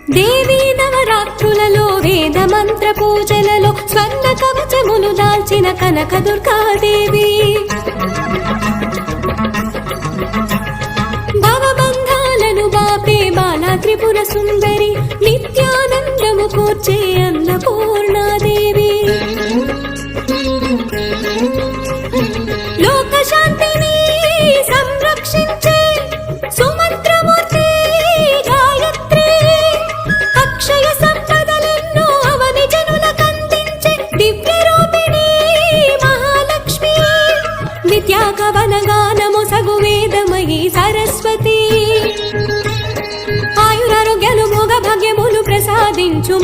దేవీ నవరాత్రులలో వేద మంత్ర పూజలలో స్వర్ణ కవచములు దాల్చిన కనక దుర్గాదేవి భవబంధాలను బాపే బాలా త్రిపుర సుందరి నిత్యానందము కూర్చే అన్నపూర్ణాదేవి లోక శాంతిని సంరక్షించే సుమంత్రమూర్తి గాయత్రి అక్షయ సంపదలెన్నో అవని జనులకందించే దివ్య రూపిణి మహాలక్ష్మి విద్యాకవన గానము సగు వేదమయీ సరస్వతి ఆయురారోగ్యాలు భోగ భాగ్యములు ప్రసాదించు